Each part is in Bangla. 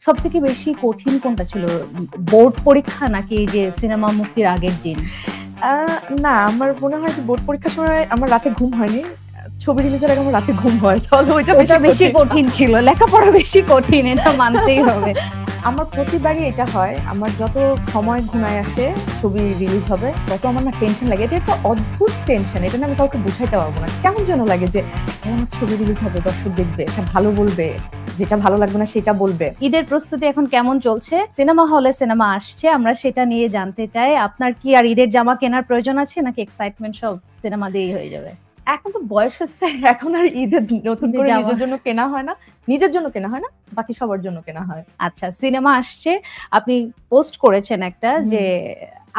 সবথেকে বেশি কঠিন কোনটা ছিল? বোর্ড পরীক্ষা নাকি এই যে সিনেমা মুক্তির আগের দিন? না, আমার মনে হয় যে বোর্ড পরীক্ষার সময় আমার রাতে ঘুম হয়নি। ছবি রিলিজের আগে আমার রাতে ঘুম হয়। তাহলে ওইটা বেশি কঠিন ছিল। লেখাপড়া বেশি কঠিন, এটা মানতেই হবে। আমার প্রতিবারই এটা হয়। আমার যত সময় ঘুনায় আসে ছবি রিলিজ হবে, তত আমার না টেনশন লাগে। এটা একটা অদ্ভুত টেনশন। এটা না আমি কাউকে বুঝাইতে পারবো না। কেমন যেন লাগে যে আমার ছবি রিলিজ হবে, দর্শক দেখবে, এটা ভালো বলবে, যেটা ভালো লাগবে না সেটা বলবে। ঈদের প্রস্তুতি এখন কেমন চলছে? সিনেমা হলে সিনেমা আসছে, আমরা সেটা নিয়ে জানতে চাই। আপনার কি আর ঈদের জামা কেনার প্রয়োজন আছে নাকি এক্সাইটমেন্ট সব সিনেমা দিয়েই হয়ে যাবে? এখন তো বয়স হচ্ছে, এখন আর ঈদের নতুন করে নিজের জন্য কেনা হয় না। নিজের জন্য কেনা হয় না, বাকি সবার জন্য কেনা হয়। আচ্ছা, সিনেমা আসছে, আপনি পোস্ট করেছেন একটা যে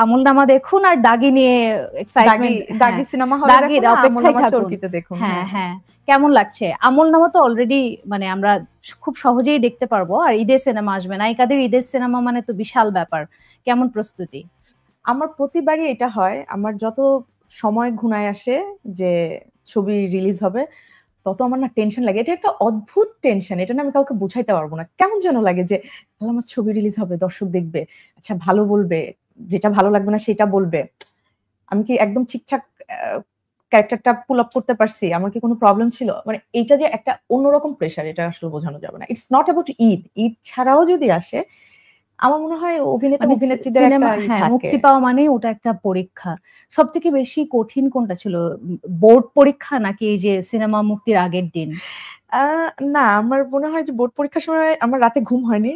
আমলনামা দেখুন আর দাগি নিয়ে এক্সাইটমেন্ট। দাগি সিনেমা হলে দেখুন, আমলনামা চরকিতে দেখুন। হ্যাঁ হ্যাঁ, কেমন লাগছে? আমলনামা তো অলরেডি মানে আমরা খুব সহজেই দেখতে পারবো, আর ঈদের সিনেমা আসবে, নায়িকাদের ঈদের সিনেমা মানে তো বিশাল ব্যাপার। কেমন প্রস্তুতি? আমার প্রতিবারই এটা হয়। আমার যত সময় ঘুনায় আসে যে ছবি রিলিজ হবে, তত আমার না টেনশন লাগে। এটা একটা অদ্ভুত টেনশন। এটা না আমি কাউকে বুঝাইতে পারবো না। কেমন যেন লাগে যে আমার ছবি রিলিজ হবে, দর্শক দেখবে, আচ্ছা ভালো বলবে, যেটা ভালো লাগবে না সেটা বলবে। আমি কি একদম ঠিকঠাক ক্যারেক্টারটা পুল আপ করতে পারছি? আমার কি কোনো প্রবলেম ছিল? মানে এইটা যে একটা অন্যরকম প্রেশার, এটা আসলে বোঝানো যাবে না। It's not about Eid. Eid ছাড়াও যদি আসে, আমার মনে হয় অভিনেতা অভিনেত্রীদের একটা থাকে। মুক্তি পাওয়া মানে ওটা একটা পরীক্ষা। সবথেকে বেশি কঠিন কোনটা ছিল? বোর্ড পরীক্ষা নাকি এই যে সিনেমা মুক্তির আগের দিন? না, আমার মনে হয় যে বোর্ড পরীক্ষার সময় আমার রাতে ঘুম হয়নি।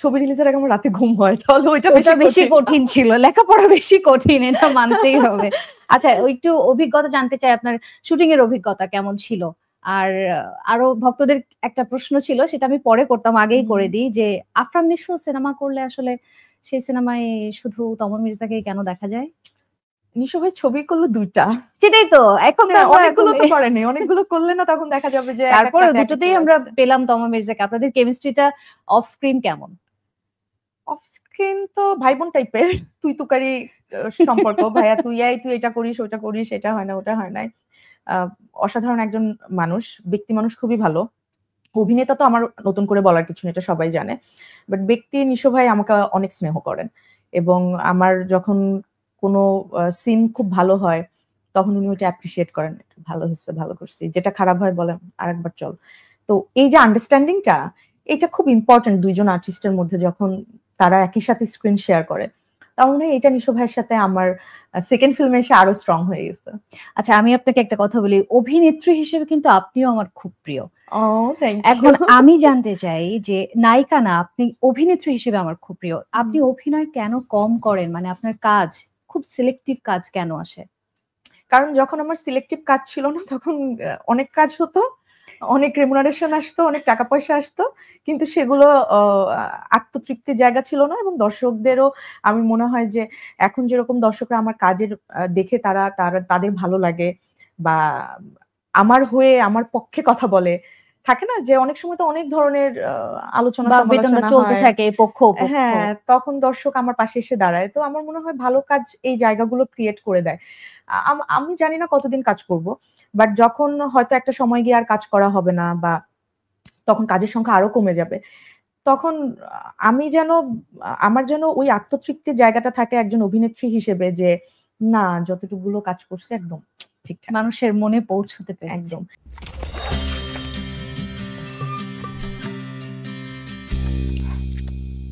ছবি রিলিজের আগে আমার রাতে ঘুম হয়। তাহলে ওইটা বেশি কঠিন ছিল। লেখাপড়া বেশি কঠিন, এটা মানতেই হবে। আচ্ছা, একটু অভিজ্ঞতা জানতে চাই, আপনার শুটিং এর অভিজ্ঞতা কেমন ছিল? আর আরো ভক্তদের একটা প্রশ্ন ছিল, সেটা আমি পরে করতাম, আগেই করে দিই, যে আফরান নিশো সিনেমা করলে আসলে সেই সিনেমায় শুধু তমা মির্জাকে কেন দেখা যায়? নিশো ভাই ছবি করলো ২ টা। সেটাই তো। এখন তো অনেকগুলো তো করেনি। অনেকগুলো করলে না তখন দেখা যাবে যে তারপরে দুটোতেই আমরা পেলাম তমা মির্জাকে। আপনাদের কেমিস্ট্রিটা অফ স্ক্রিন কেমন? অফ স্ক্রিন তো ভাই বোন টাইপের তুই তুকারি সম্পর্ক। ভাইয়া তুই এটা করিস, ওটা করিস, এটা হয় না, ওটা হয় নাই। অসাধারণ একজন মানুষ, ব্যক্তি মানুষ খুবই ভালো। অভিনেতা তো আমার নতুন করে বলার কিছু নেই, এটা সবাই জানে। বাট ব্যক্তি নিশো ভাই আমাকে অনেক স্নেহ করেন এবং আমার যখন কোনো সিন খুব ভালো হয়, তখন উনি ওইটা অ্যাপ্রিশিয়েট করেন। ভালো হইছে, ভালো করছি। যেটা খারাপ হয় বলেন, আরেকবার চল। তো এই যে আন্ডারস্ট্যান্ডিংটা, এটা খুব ইম্পোর্টেন্ট ২ জন আর্টিস্টের মধ্যে যখন তারা একই সাথে স্ক্রিন শেয়ার করে। তার মনে হয় এটা নিশো ভাইয়ের সাথে আমার সেকেন্ড ফিল্মে এসে আরো স্ট্রং হয়ে গেছে। আচ্ছা, আমি আপনাকে একটা কথা বলি, অভিনেত্রী হিসেবে কিন্তু আপনিও আমার খুব প্রিয়। Thank you. এখন আমি জানতে চাই যে নায়িকা না, আপনি অভিনেত্রী হিসেবে আমার খুব প্রিয়। আপনি অভিনয় কেন কম করেন? মানে আপনার কাজ খুব সিলেক্টিভ কাজ কেন আসে? কারণ যখন আমার সিলেক্টিভ কাজ ছিল না, তখন অনেক কাজ হতো, অনেক রেমুনারেশন আসতো, অনেক টাকা পয়সা আসতো। কিন্তু সেগুলো আত্মতৃপ্তির জায়গা ছিল না এবং দর্শকদেরও আমি মনে হয় যে এখন যেরকম দর্শকরা আমার কাজের দেখে তাদের ভালো লাগে বা আমার হয়ে আমার পক্ষে কথা বলে। থাকে না যে অনেক সময় তো অনেক ধরনের আলোচনা সমালোচনা চলতে হয়। থাকে পক্ষ। হ্যাঁ, তখন দর্শক আমার পাশে এসে দাঁড়ায়। তো আমার মনে হয় ভালো কাজ এই জায়গাগুলো ক্রিয়েট করে দেয়। আমি জানি না কতদিন কাজ করব। বাট যখন হয়তো একটা সময় গিয়ে আর কাজ করা হবে না বা তখন কাজের সংখ্যা আরো কমে যাবে। তখন আমি যেন আমার যেন ওই আত্মতৃপ্তির জায়গাটা থাকে একজন অভিনেত্রী হিসেবে যে না, যতটুকুগুলো কাজ করছে একদম ঠিকঠাক। মানুষের মনে পৌঁছতে পেরেছে। একদম।